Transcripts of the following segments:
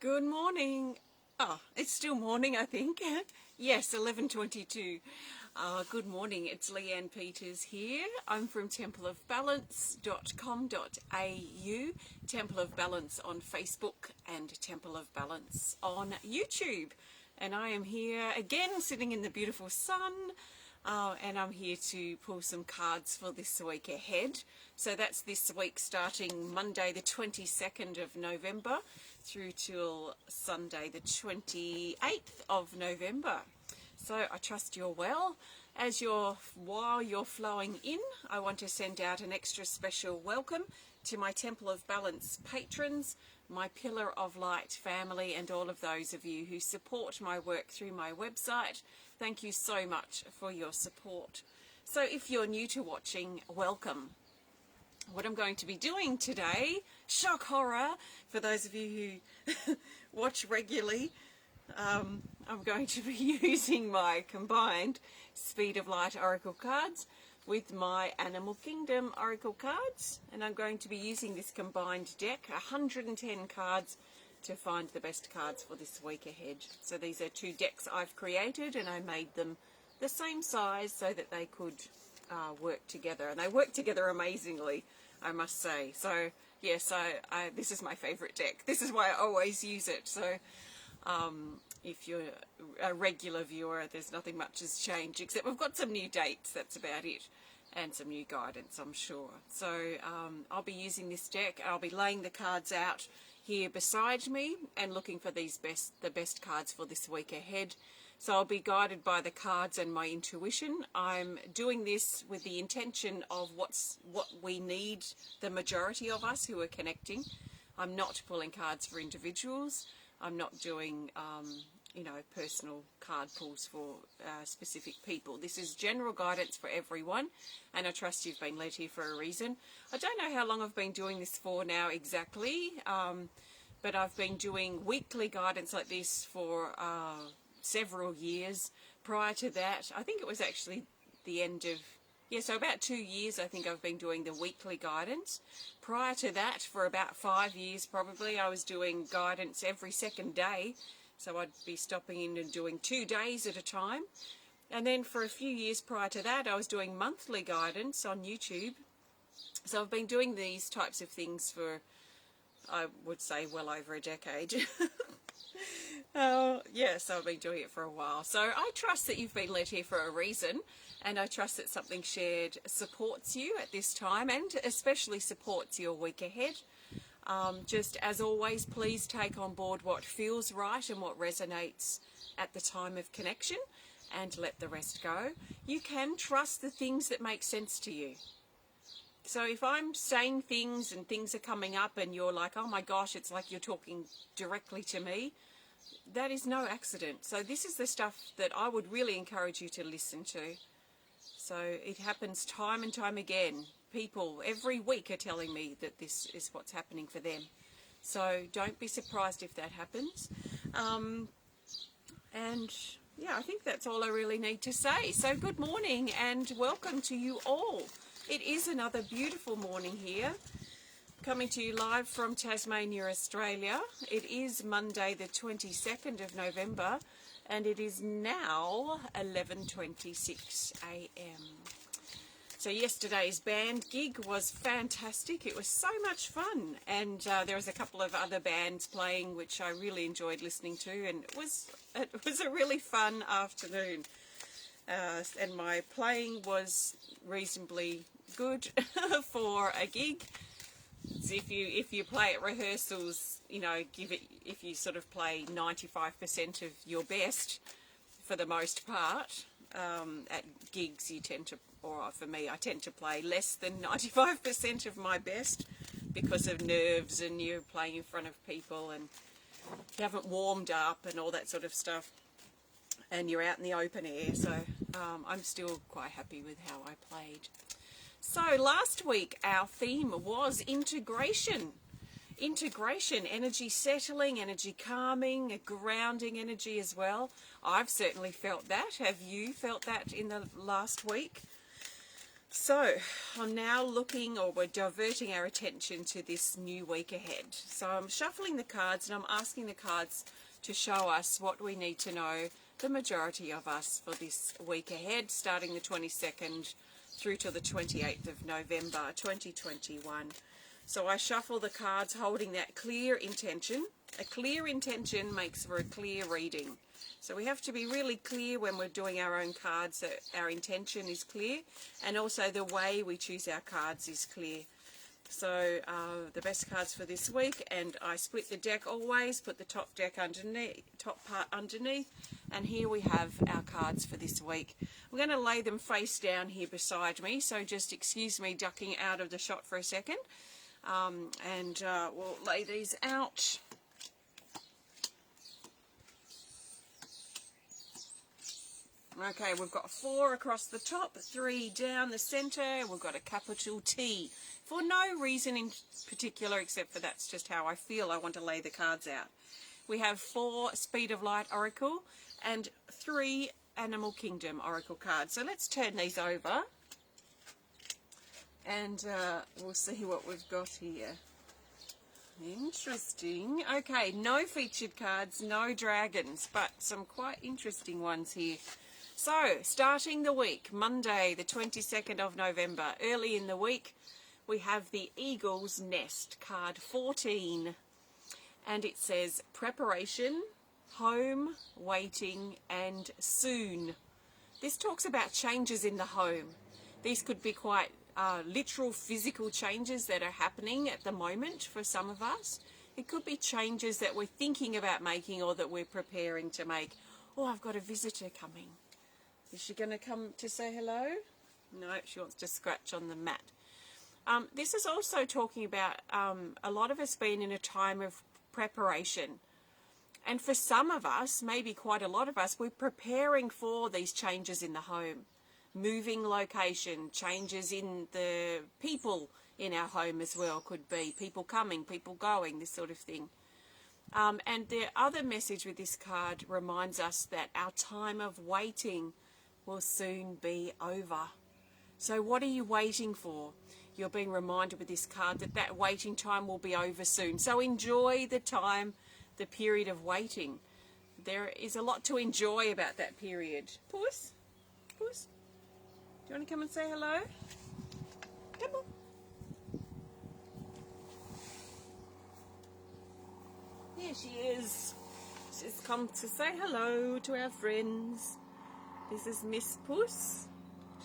Good morning. Oh, it's still morning, I think. Yes, 11:22. Good morning. It's Leanne Peters here. I'm from templeofbalance.com.au, Temple of Balance on Facebook and Temple of Balance on YouTube. And I am here again sitting in the beautiful sun. And I'm here to pull some cards for this week ahead. So that's this week starting Monday the 22nd of November through till Sunday the 28th of November. So I trust you're well. While you're flowing in, I want to send out an extra special welcome to my Temple of Balance patrons, my Pillar of Light family, and all of those of you who support my work through my website. Thank you so much for your support. So if you're new to watching, welcome. What I'm going to be doing today, shock horror, for those of you who watch regularly, I'm going to be using my combined Speed of Light Oracle cards with my Animal Kingdom Oracle cards, and I'm going to be using this combined deck, 110 cards, to find the best cards for this week ahead. So these are two decks I've created, and I made them the same size so that they could work together, and they work together amazingly, I must say. So yes, this is my favorite deck. This is why I always use it. So if you're a regular viewer, there's nothing much has changed, except we've got some new dates, that's about it, and some new guidance, I'm sure. So I'll be using this deck. I'll be laying the cards out here beside me and looking for the best cards for this week ahead. So I'll be guided by the cards and my intuition. I'm doing this with the intention of what we need, the majority of us who are connecting. I'm not pulling cards for individuals. I'm not doing personal card pulls for specific people. This is general guidance for everyone, and I trust you've been led here for a reason. I don't know how long I've been doing this for now exactly, but I've been doing weekly guidance like this for several years. Prior to that, I think it was actually the end of, so about 2 years I think I've been doing the weekly guidance. Prior to that, for about 5 years probably, I was doing guidance every second day. So I'd be stopping in and doing 2 days at a time. And then for a few years prior to that, I was doing monthly guidance on YouTube. So I've been doing these types of things for, I would say, well over a decade. So I've been doing it for a while. So I trust that you've been led here for a reason, and I trust that something shared supports you at this time, and especially supports your week ahead. Just as always, please take on board what feels right and what resonates at the time of connection, and let the rest go. You can trust the things that make sense to you. So if I'm saying things and things are coming up and you're like, oh my gosh, it's like you're talking directly to me, that is no accident. So this is the stuff that I would really encourage you to listen to. So it happens time and time again. People every week are telling me that this is what's happening for them. So don't be surprised if that happens. I think that's all I really need to say. So good morning and welcome to you all. It is another beautiful morning here, coming to you live from Tasmania, Australia. It is Monday the 22nd of November, and it is now 11:26 a.m. So yesterday's band gig was fantastic. It was so much fun, and there was a couple of other bands playing which I really enjoyed listening to, and it was a really fun afternoon. And my playing was reasonably good for a gig. So if you play at rehearsals, if you sort of play 95% of your best for the most part, at gigs you tend to, or for me, I tend to play less than 95% of my best because of nerves, and you're playing in front of people and you haven't warmed up and all that sort of stuff, and you're out in the open air. So I'm still quite happy with how I played. So last week our theme was integration. Integration, energy settling, energy calming, a grounding energy as well. I've certainly felt that. Have you felt that in the last week? So I'm now looking, or we're diverting our attention to this new week ahead. So I'm shuffling the cards and I'm asking the cards to show us what we need to know, the majority of us, for this week ahead, starting the 22nd through to the 28th of November 2021. So I shuffle the cards holding that clear intention. A clear intention makes for a clear reading. So we have to be really clear when we're doing our own cards that our intention is clear, and also the way we choose our cards is clear. So the best cards for this week, and I split the deck always, put the top part underneath, and here we have our cards for this week. I'm going to lay them face down here beside me, so just excuse me ducking out of the shot for a second, and we'll lay these out. Okay, we've got 4 across the top, 3 down the centre, we've got a capital T. For no reason in particular, except for that's just how I feel I want to lay the cards out. We have 4 Speed of Light Oracle and 3 Animal Kingdom Oracle cards. So let's turn these over and we'll see what we've got here. Interesting. Okay, no featured cards, no dragons, but some quite interesting ones here. So, starting the week, Monday the 22nd of November, early in the week, we have the Eagle's Nest, card 14. And it says preparation, home, waiting, and soon. This talks about changes in the home. These could be quite literal physical changes that are happening at the moment for some of us. It could be changes that we're thinking about making or that we're preparing to make. Oh, I've got a visitor coming. Is she going to come to say hello? No, she wants to scratch on the mat. This is also talking about a lot of us being in a time of preparation. And for some of us, maybe quite a lot of us, we're preparing for these changes in the home. Moving location, changes in the people in our home as well could be. People coming, people going, this sort of thing. And the other message with this card reminds us that our time of waiting will soon be over. So what are you waiting for? You're being reminded with this card that that waiting time will be over soon. So enjoy the time, the period of waiting. There is a lot to enjoy about that period. Puss? Puss? Do you want to come and say hello? Come on. Here she is. She's come to say hello to our friends. This is Miss Puss.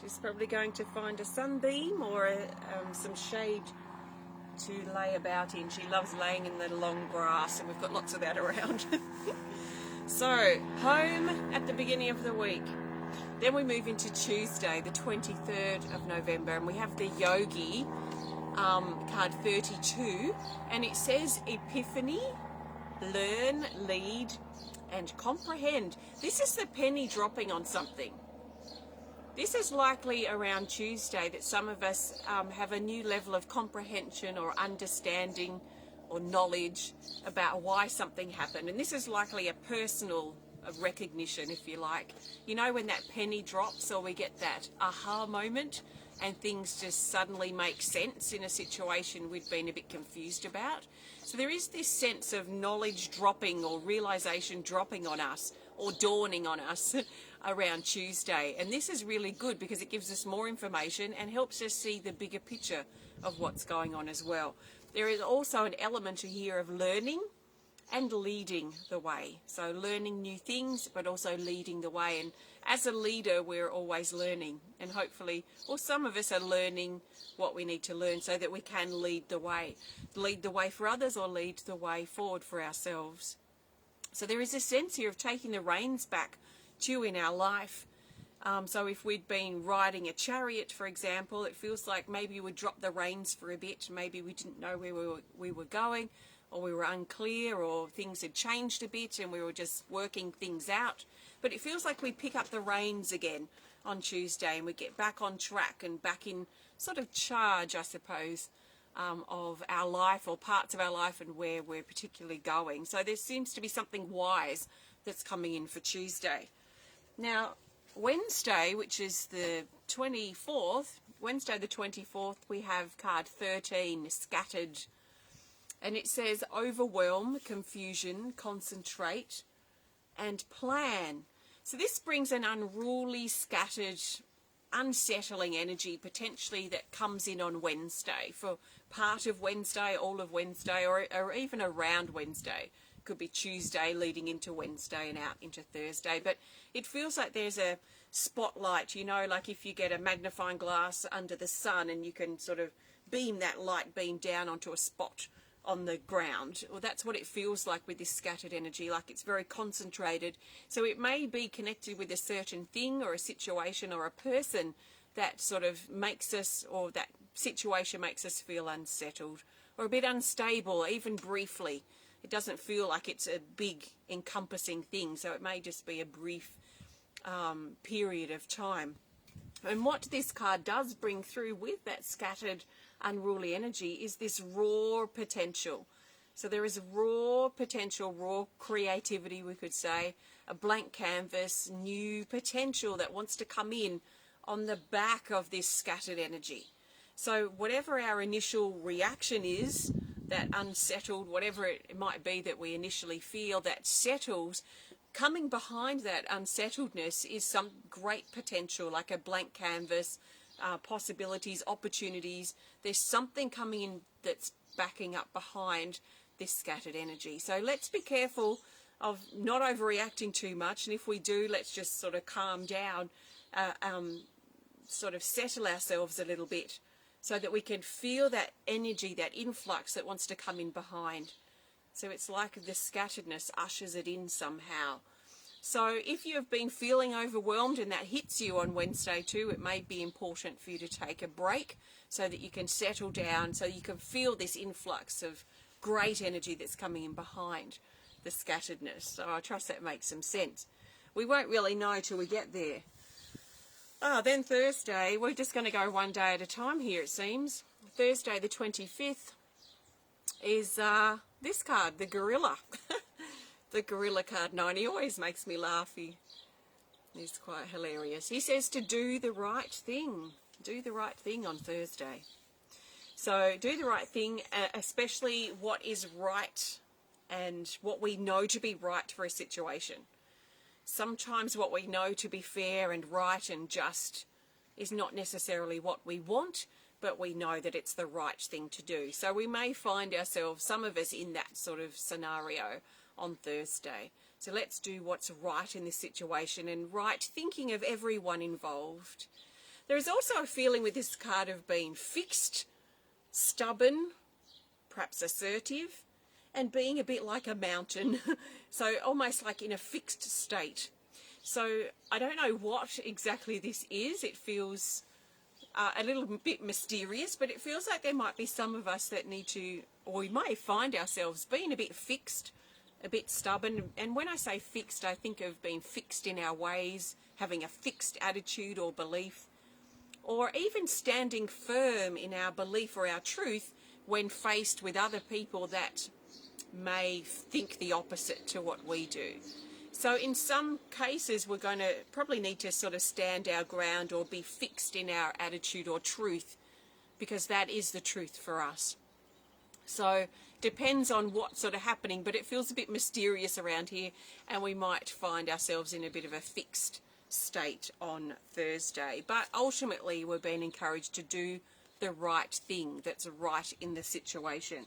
She's probably going to find a sunbeam or some shade to lay about in. She loves laying in the long grass, and we've got lots of that around. So, home at the beginning of the week. Then we move into Tuesday, the 23rd of November, and we have the Yogi, card 32, and it says Epiphany, learn, lead, and comprehend. This is the penny dropping on something. This is likely around Tuesday that some of us have a new level of comprehension or understanding or knowledge about why something happened. And this is likely a personal recognition, if you like. You know, when that penny drops, or we get that aha moment and things just suddenly make sense in a situation we'd been a bit confused about. So there is this sense of knowledge dropping or realization dropping on us or dawning on us around Tuesday. And this is really good because it gives us more information and helps us see the bigger picture of what's going on as well. There is also an element here of learning and leading the way. So learning new things, but also leading the way. And as a leader, we're always learning. And hopefully, or some of us are learning what we need to learn so that we can lead the way. Lead the way for others or lead the way forward for ourselves. So there is a sense here of taking the reins back too in our life. So if we'd been riding a chariot, for example, it feels like maybe we'd drop the reins for a bit. Maybe we didn't know where we were going, or we were unclear, or things had changed a bit and we were just working things out. But it feels like we pick up the reins again on Tuesday and we get back on track and back in sort of charge, I suppose, of our life or parts of our life and where we're particularly going. So there seems to be something wise that's coming in for Tuesday. Now, Wednesday, which is the 24th, Wednesday the 24th, we have card 13, scattered. And it says overwhelm, confusion, concentrate, and plan. So this brings an unruly, scattered, unsettling energy potentially that comes in on Wednesday, for part of Wednesday, all of Wednesday, or even around Wednesday. Could be Tuesday leading into Wednesday and out into Thursday. But it feels like there's a spotlight, you know, like if you get a magnifying glass under the sun and you can sort of beam that light beam down onto a spot on the ground. Well, that's what it feels like with this scattered energy, like it's very concentrated. So it may be connected with a certain thing or a situation or a person that sort of makes us, or that situation makes us feel unsettled or a bit unstable, even briefly. It doesn't feel like it's a big encompassing thing, so it may just be a brief period of time. And what this card does bring through with that scattered, unruly energy is this raw potential. So there is raw potential, raw creativity, we could say, a blank canvas, new potential that wants to come in on the back of this scattered energy. So whatever our initial reaction is, that unsettled, whatever it might be that we initially feel, that settles, coming behind that unsettledness is some great potential, like a blank canvas, possibilities, opportunities. There's something coming in that's backing up behind this scattered energy. So let's be careful of not overreacting too much, and if we do, let's just sort of calm down, sort of settle ourselves a little bit, so that we can feel that energy, that influx that wants to come in behind. So it's like the scatteredness ushers it in somehow. So if you have been feeling overwhelmed and that hits you on Wednesday too, it may be important for you to take a break so that you can settle down, so you can feel this influx of great energy that's coming in behind the scatteredness. So I trust that makes some sense. We won't really know till we get there. Then Thursday, we're just going to go one day at a time here, it seems. Thursday the 25th is this card, the gorilla. The gorilla card 9. He always makes me laugh. He's quite hilarious. He says to do the right thing. Do the right thing on Thursday. So do the right thing, especially what is right and what we know to be right for a situation. Sometimes what we know to be fair and right and just is not necessarily what we want, but we know that it's the right thing to do. So we may find ourselves, some of us, in that sort of scenario on Thursday. So let's do what's right in this situation and right thinking of everyone involved. There is also a feeling with this card of being fixed, stubborn, perhaps assertive, and being a bit like a mountain, so almost like in a fixed state. So I don't know what exactly this is. It feels a little bit mysterious, but it feels like there might be some of us that need to, or we may find ourselves being a bit fixed, a bit stubborn. And when I say fixed, I think of being fixed in our ways, having a fixed attitude or belief, or even standing firm in our belief or our truth when faced with other people that may think the opposite to what we do. So in some cases, we're going to probably need to sort of stand our ground or be fixed in our attitude or truth, because that is the truth for us. So depends on what's sort of happening, but it feels a bit mysterious around here, and we might find ourselves in a bit of a fixed state on Thursday. But ultimately, we're being encouraged to do the right thing that's right in the situation.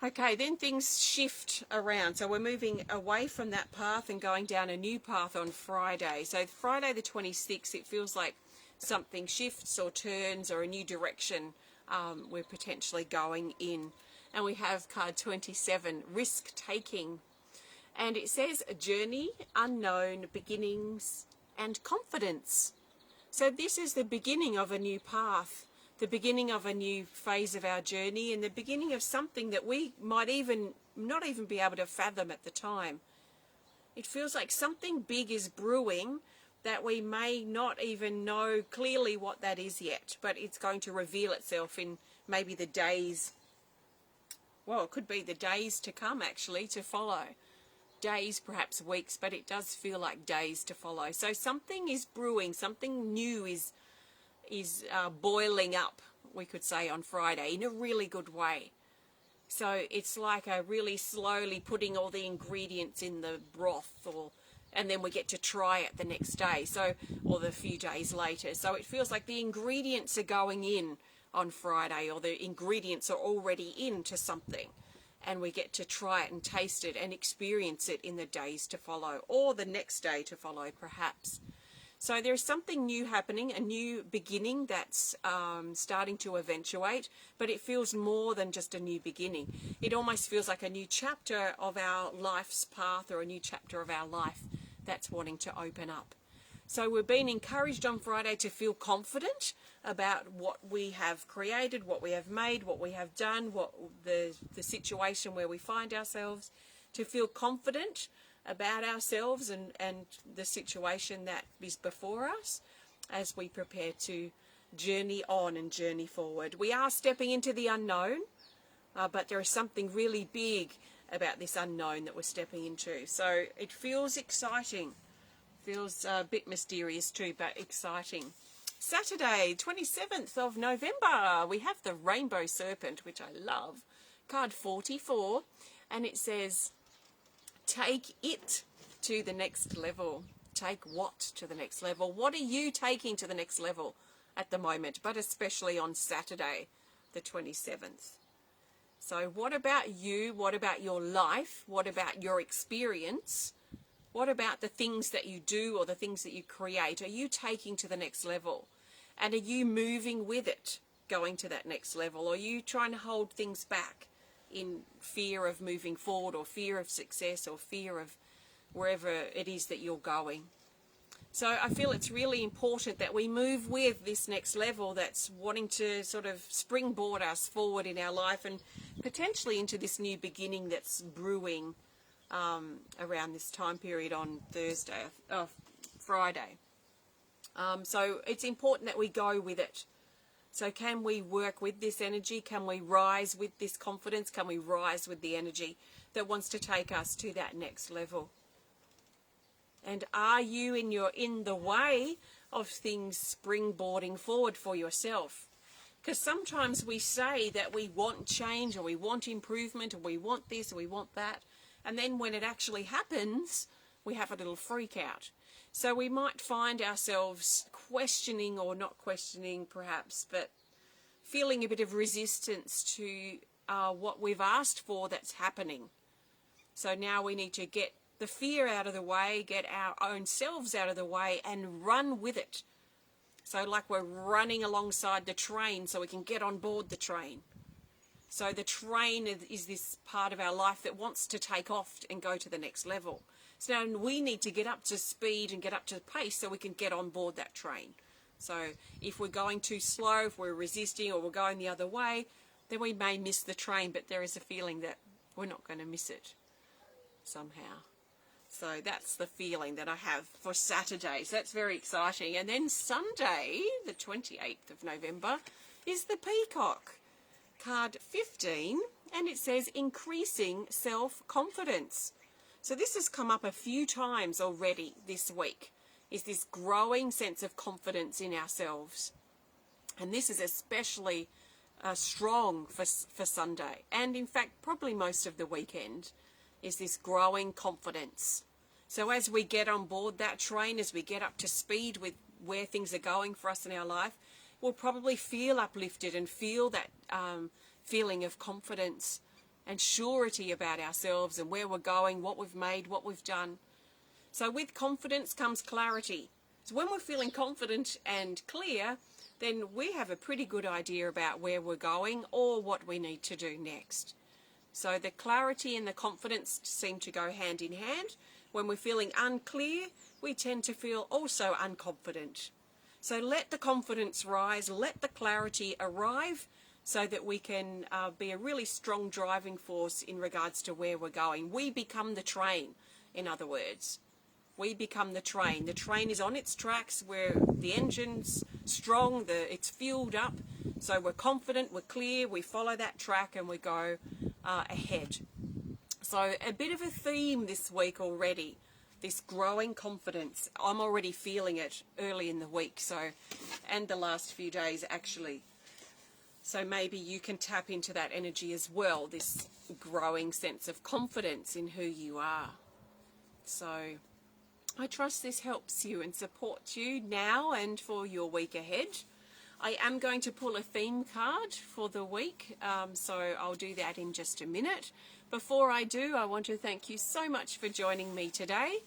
Okay, then things shift around. So we're moving away from that path and going down a new path on Friday. So Friday the 26th, it feels like something shifts or turns, or a new direction we're potentially going in. And we have card 27, risk-taking. And it says a journey, unknown beginnings, and confidence. So this is the beginning of a new path, the beginning of a new phase of our journey, and the beginning of something that we might not even be able to fathom at the time. It feels like something big is brewing that we may not even know clearly what that is yet, but it's going to reveal itself in maybe the days, well, it could be the days to come, actually, to follow. Days, perhaps weeks, but it does feel like days to follow. So something is brewing, something new is is boiling up, we could say, on Friday in a really good way. So it's like a really slowly putting all the ingredients in the broth, and then we get to try it the next day, or the few days later. So it feels like the ingredients are going in on Friday, or the ingredients are already into something, and we get to try it and taste it and experience it in the days to follow, or the next day to follow perhaps. So there's something new happening, a new beginning that's starting to eventuate, but it feels more than just a new beginning. It almost feels like a new chapter of our life's path, or a new chapter of our life that's wanting to open up. So we've been encouraged on Friday to feel confident about what we have created, what we have made, what we have done, what the situation where we find ourselves, to feel confident about ourselves and the situation that is before us as we prepare to journey on and journey forward. We are stepping into the unknown, but there is something really big about this unknown that we're stepping into. So it feels exciting. Feels a bit mysterious too, but exciting. Saturday, 27th of November, we have the Rainbow Serpent, which I love. Card 44, and it says, take it to the next level. Take what to the next level? What are you taking to the next level at the moment, but especially on Saturday, the 27th? So what about you? What about your life? What about your experience? What about the things that you do or the things that you create? Are you taking to the next level? And are you moving with it, going to that next level? Or are you trying to hold things back in fear of moving forward, or fear of success, or fear of wherever it is that you're going? So I feel it's really important that we move with this next level that's wanting to sort of springboard us forward in our life, and potentially into this new beginning that's brewing around this time period on Friday. So it's important that we go with it. So can we work with this energy? Can we rise with this confidence? Can we rise with the energy that wants to take us to that next level? And are you in the way of things springboarding forward for yourself? Because sometimes we say that we want change, or we want improvement, or we want this, or we want that. And then when it actually happens, we have a little freak out. So we might find ourselves questioning, or not questioning perhaps, but feeling a bit of resistance to what we've asked for that's happening. So now we need to get the fear out of the way, get our own selves out of the way, and run with it. So like we're running alongside the train so we can get on board the train. So the train is this part of our life that wants to take off and go to the next level. So now we need to get up to speed and get up to the pace so we can get on board that train. So if we're going too slow, if we're resisting, or we're going the other way, then we may miss the train, but there is a feeling that we're not going to miss it somehow. So that's the feeling that I have for Saturday. So that's very exciting. And then Sunday, the 28th of November, is the Peacock. Card 15, and it says increasing self-confidence. So this has come up a few times already this week, is this growing sense of confidence in ourselves. And this is especially strong for Sunday, and in fact probably most of the weekend, is this growing confidence. So as we get on board that train, as we get up to speed with where things are going for us in our life, we'll probably feel uplifted and feel that feeling of confidence and surety about ourselves and where we're going, what we've made, what we've done. So with confidence comes clarity. So when we're feeling confident and clear, then we have a pretty good idea about where we're going or what we need to do next. So the clarity and the confidence seem to go hand in hand. When we're feeling unclear, we tend to feel also unconfident. So let the confidence rise, let the clarity arrive, so that we can be a really strong driving force in regards to where we're going. We become the train, in other words. We become the train. The train is on its tracks, where the engine's strong, it's fueled up, so we're confident, we're clear, we follow that track and we go ahead. So a bit of a theme this week already this growing confidence. I'm already feeling it early in the week, and the last few days actually. So maybe you can tap into that energy as well, this growing sense of confidence in who you are. So I trust this helps you and supports you now and for your week ahead. I am going to pull a theme card for the week, so I'll do that in just a minute. Before I do, I want to thank you so much for joining me today.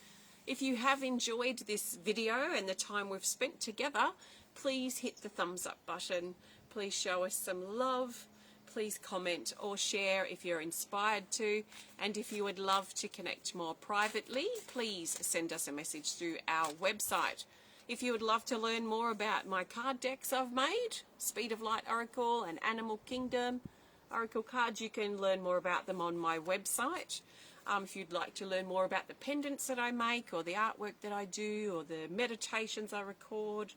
If you have enjoyed this video and the time we've spent together, please hit the thumbs up button. Please show us some love. Please comment or share if you're inspired to. And if you would love to connect more privately, please send us a message through our website. If you would love to learn more about my card decks I've made, Speed of Light Oracle and Animal Kingdom Oracle cards, you can learn more about them on my website. If you'd like to learn more about the pendants that I make or the artwork that I do or the meditations I record,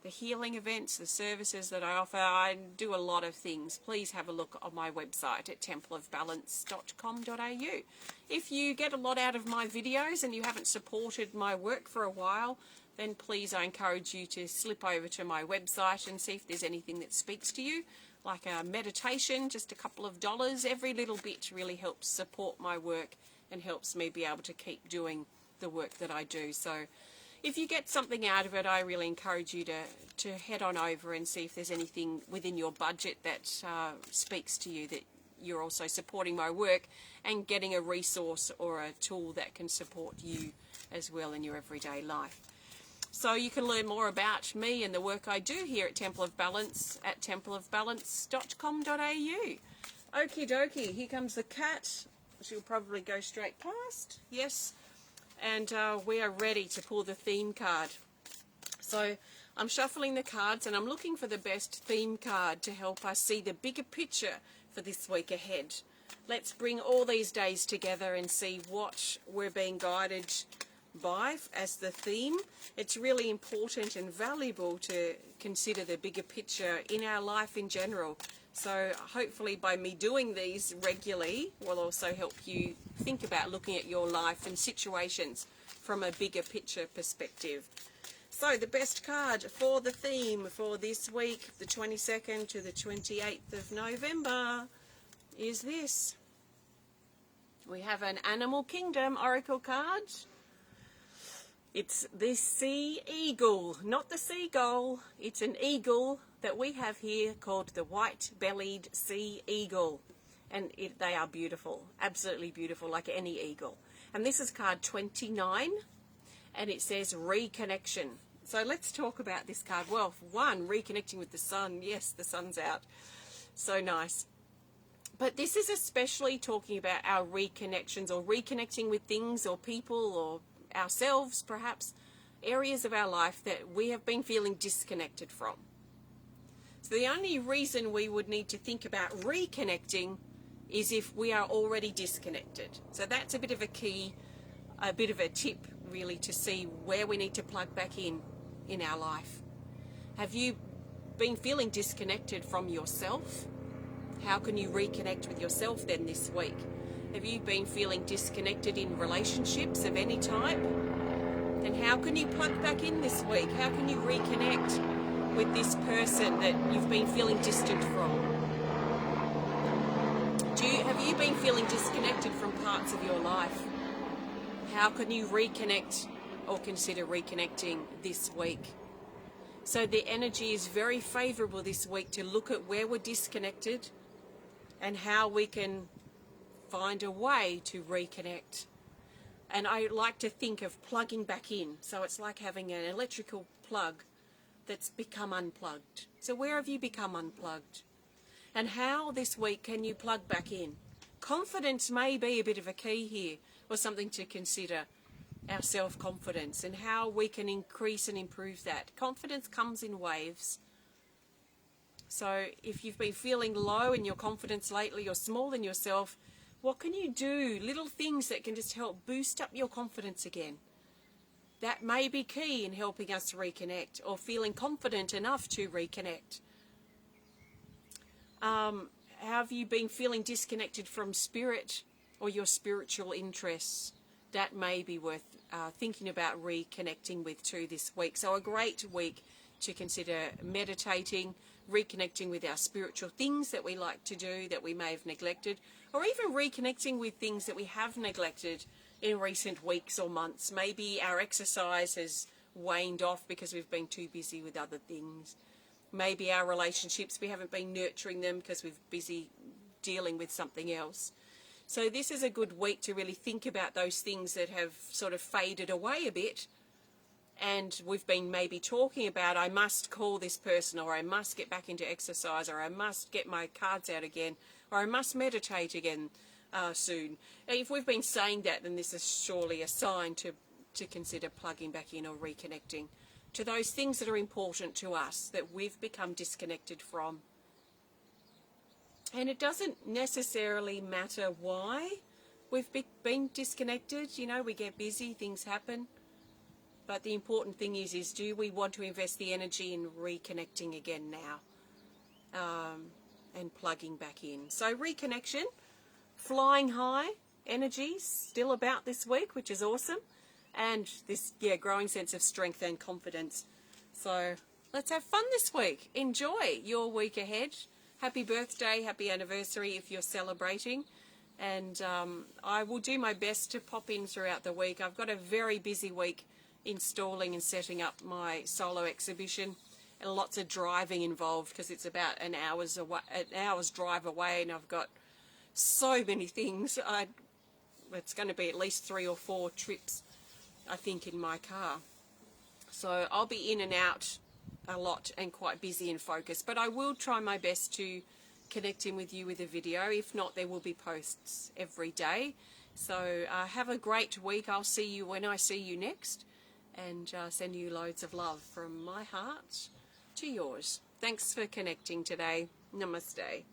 the healing events, the services that I offer, I do a lot of things. Please have a look on my website at templeofbalance.com.au. If you get a lot out of my videos and you haven't supported my work for a while, then please I encourage you to slip over to my website and see if there's anything that speaks to you, like a meditation, just a couple of dollars. Every little bit really helps support my work and helps me be able to keep doing the work that I do. So if you get something out of it, I really encourage you to head on over and see if there's anything within your budget that speaks to you, that you're also supporting my work and getting a resource or a tool that can support you as well in your everyday life. So you can learn more about me and the work I do here at Temple of Balance at templeofbalance.com.au. Okie dokie, here comes the cat. She'll probably go straight past. Yes. And we are ready to pull the theme card. So I'm shuffling the cards and I'm looking for the best theme card to help us see the bigger picture for this week ahead. Let's bring all these days together and see what we're being guided by as the theme. It's really important and valuable to consider the bigger picture in our life in general. So hopefully by me doing these regularly will also help you think about looking at your life and situations from a bigger picture perspective. So the best card for the theme for this week, the 22nd to the 28th of November, is this. We have an Animal Kingdom Oracle card. It's the sea eagle, not the seagull. It's an eagle that we have here called the white-bellied sea eagle. And they are beautiful, absolutely beautiful, like any eagle. And this is card 29, and it says reconnection. So let's talk about this card. Well, for one, reconnecting with the sun. Yes, the sun's out. So nice. But this is especially talking about our reconnections or reconnecting with things or people or ourselves, perhaps, areas of our life that we have been feeling disconnected from. So the only reason we would need to think about reconnecting is if we are already disconnected. So that's a bit of a key, a bit of a tip really to see where we need to plug back in our life. Have you been feeling disconnected from yourself? How can you reconnect with yourself then this week? Have you been feeling disconnected in relationships of any type? Then how can you plug back in this week? How can you reconnect with this person that you've been feeling distant from? Have you been feeling disconnected from parts of your life? How can you reconnect or consider reconnecting this week? So the energy is very favourable this week to look at where we're disconnected and how we can find a way to reconnect. And I like to think of plugging back in. So it's like having an electrical plug that's become unplugged. So where have you become unplugged? And how this week can you plug back in? Confidence may be a bit of a key here, or something to consider, our self-confidence and how we can increase and improve that. Confidence comes in waves. So if you've been feeling low in your confidence lately or small in yourself, what can you do? Little things that can just help boost up your confidence again. That may be key in helping us reconnect or feeling confident enough to reconnect. Have you been feeling disconnected from spirit or your spiritual interests? that may be worth thinking about reconnecting with too this week. So a great week to consider meditating, reconnecting with our spiritual things that we like to do that we may have neglected, or even reconnecting with things that we have neglected in recent weeks or months. Maybe our exercise has waned off because we've been too busy with other things. Maybe our relationships, we haven't been nurturing them because we're busy dealing with something else. So this is a good week to really think about those things that have sort of faded away a bit, and we've been maybe talking about, I must call this person, or I must get back into exercise, or I must get my cards out again, or I must meditate again soon. If we've been saying that, then this is surely a sign to consider plugging back in or reconnecting to those things that are important to us that we've become disconnected from. And it doesn't necessarily matter why we've been disconnected. You know, we get busy, things happen. But the important thing is do we want to invest the energy in reconnecting again now and plugging back in? So reconnection, flying high, energy still about this week, which is awesome. And this, growing sense of strength and confidence. So let's have fun this week. Enjoy your week ahead. Happy birthday, happy anniversary if you're celebrating. And I will do my best to pop in throughout the week. I've got a very busy week installing and setting up my solo exhibition, and lots of driving involved because it's about an hour's drive away, and I've got so many things. It's going to be at least 3 or 4 trips, I think, in my car. So I'll be in and out a lot and quite busy and focused, but I will try my best to connect in with you with a video. If not, there will be posts every day. So have a great week. I'll see you when I see you next, and send you loads of love from my heart to yours. Thanks for connecting today. Namaste.